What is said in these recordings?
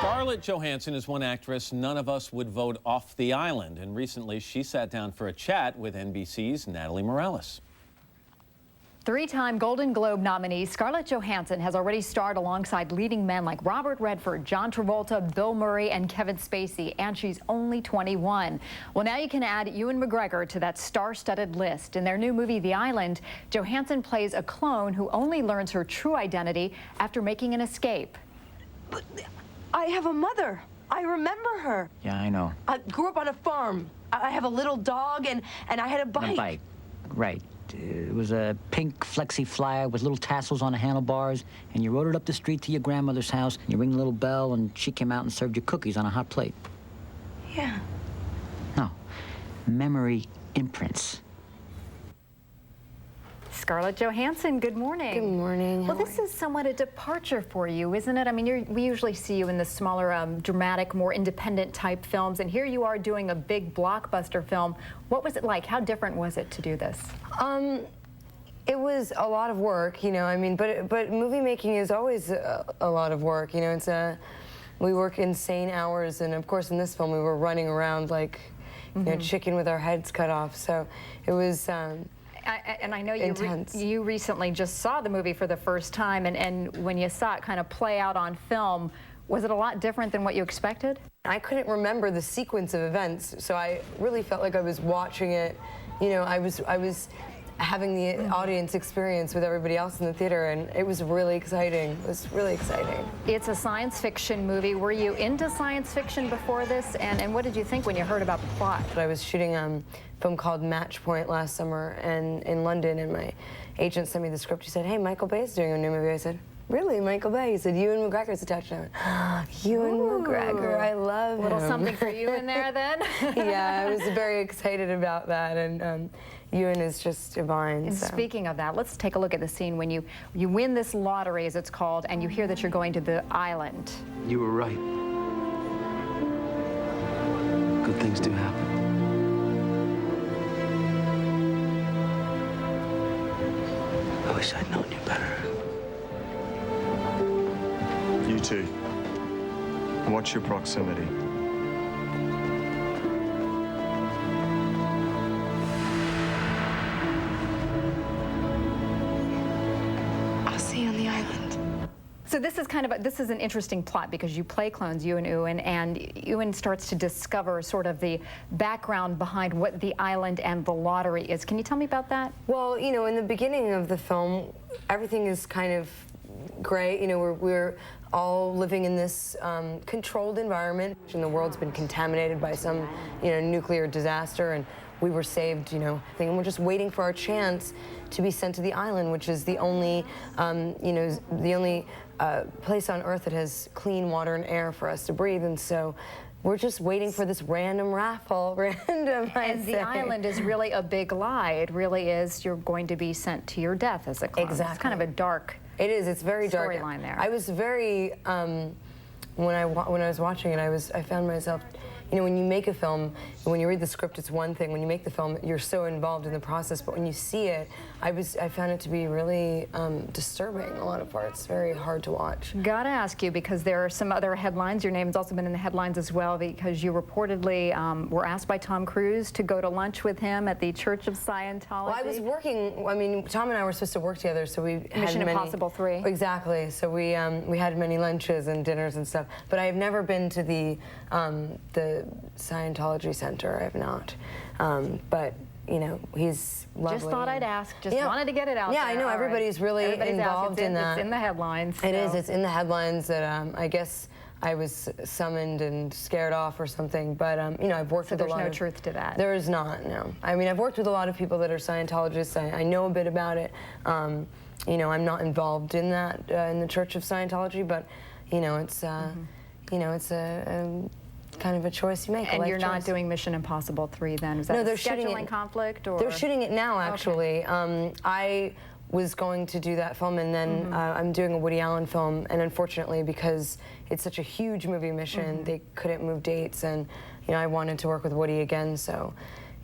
Scarlett Johansson is one actress none of us would vote off the island, and recently she sat down for a chat with NBC's Natalie Morales. Three-time Golden Globe nominee Scarlett Johansson has already starred alongside leading men like Robert Redford, John Travolta, Bill Murray, and Kevin Spacey, and she's only 21. Well, now you can add Ewan McGregor to that star-studded list. In their new movie, The Island, Johansson plays a clone who only learns her true identity after making an escape. But I have a mother. I remember her. Yeah, I know. I grew up on a farm. I have a little dog, and I had a bike. A bike, right. It was a pink flexi flyer with little tassels on the handlebars, and you rode it up the street to your grandmother's house, and you ring the little bell, and she came out and served you cookies on a hot plate. Yeah. No. Memory imprints. Scarlett Johansson, good morning. Good morning. Well, this is somewhat a departure for you, isn't it? I mean, we usually see you in the smaller, dramatic, more independent type films, and here you are doing a big blockbuster film. What was it like? How different was it to do this? It was a lot of work, you know. I mean, but movie making is always a lot of work, you know. It's we work insane hours, and of course in this film we were running around like, you know, chicken with our heads cut off. So it was. And I know you recently just saw the movie for the first time, and when you saw it kind of play out on film, was it a lot different than what you expected? I couldn't remember the sequence of events, so I really felt like I was watching it. You know, I was having the audience experience with everybody else in the theater, and it was really exciting. It was really exciting. It's a science fiction movie. Were you into science fiction before this, and what did you think when you heard about the plot? I was shooting a film called Match Point last summer in London, and my agent sent me the script. He said, "Hey, Michael Bay's doing a new movie." I said, "Really, Michael Bay?" He said, "Ewan McGregor's attached." And I went, "Ewan McGregor, I love him." A little something for you in there then? Yeah, I was very excited about that, and Ewan is just divine. And speaking of that, let's take a look at the scene when you win this lottery, as it's called, and you hear that you're going to the island. You were right. Good things do happen. I wish I'd known you better. You two, watch your proximity. I'll see you on the island. So this is this is an interesting plot because you play clones, you and Ewan, and Ewan starts to discover sort of the background behind what the island and the lottery is. Can you tell me about that? Well, you know, in the beginning of the film, everything is kind of great. You know, we're all living in this controlled environment, and the world's been contaminated by some, you know, nuclear disaster, and we were saved, you know, and we're just waiting for our chance to be sent to the island, which is the only, you know, the only place on Earth that has clean water and air for us to breathe, and so we're just waiting for this random raffle. And the island is really a big lie. It really is. You're going to be sent to your death as a clone. Exactly. It's kind of a dark. It is. It's very dark. Storyline there. I was very when I was watching it, I found myself. You know, when you make a film, when you read the script, it's one thing. When you make the film, you're so involved in the process. But when you see it, I found it to be really disturbing. A lot of parts, very hard to watch. Gotta ask you, because there are some other headlines. Your name's also been in the headlines as well, because you reportedly were asked by Tom Cruise to go to lunch with him at the Church of Scientology. Well, I was working. I mean, Tom and I were supposed to work together, so we had Mission Impossible 3. Exactly. So we had many lunches and dinners and stuff. But I have never been to the Scientology Center. I have not. But you know, he's lovely. Just thought I'd ask. Just wanted to get it out there. Yeah, I know. Everybody's really involved in that. It's in the headlines. It is. It's in the headlines that I guess I was summoned and scared off or something. But you know, I've worked with a lot. There's no truth to that. There is not. No. I mean, I've worked with a lot of people that are Scientologists. I know a bit about it. You know, I'm not involved in that in the Church of Scientology, but you know, it's you know, it's a kind of a choice you make. And you're not doing Mission Impossible 3 then? Is that no, they're a scheduling conflict? Or? They're shooting it now, actually. Okay. I was going to do that film, and then I'm doing a Woody Allen film, and unfortunately, because it's such a huge movie mission, they couldn't move dates, and you know, I wanted to work with Woody again, so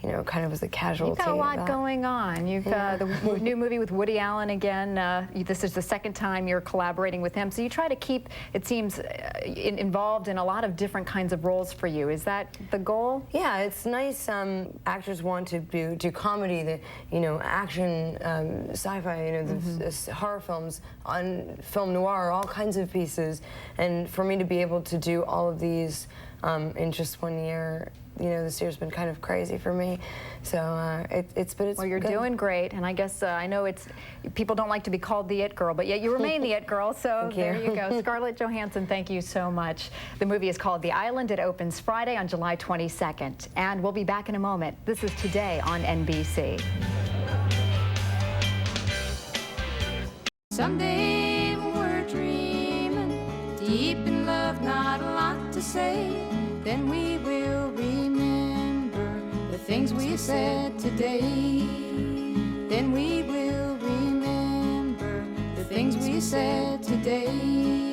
you know, kind of was the casualty. You've got a lot of that. going on. You've the new movie with Woody Allen again. This is the second time you're collaborating with him. So you try to keep, it seems, involved in a lot of different kinds of roles for you. Is that the goal? Yeah, it's nice. Actors want to do comedy, you know, action, sci-fi, you know, the horror films, on film noir, all kinds of pieces. And for me to be able to do all of these in just 1 year, you know, this year's been kind of crazy for me. So it's well, you're good. doing great, and I guess I know people don't like to be called the It Girl, but yet you remain the It Girl. So there you go, Scarlett Johansson. Thank you so much. The movie is called The Island. It opens Friday on July 22nd, and we'll be back in a moment. This is Today on NBC. Someday we're dreaming, deep in love, not a lot to say. Then we will remember the things we said today. Then we will remember the things we said today.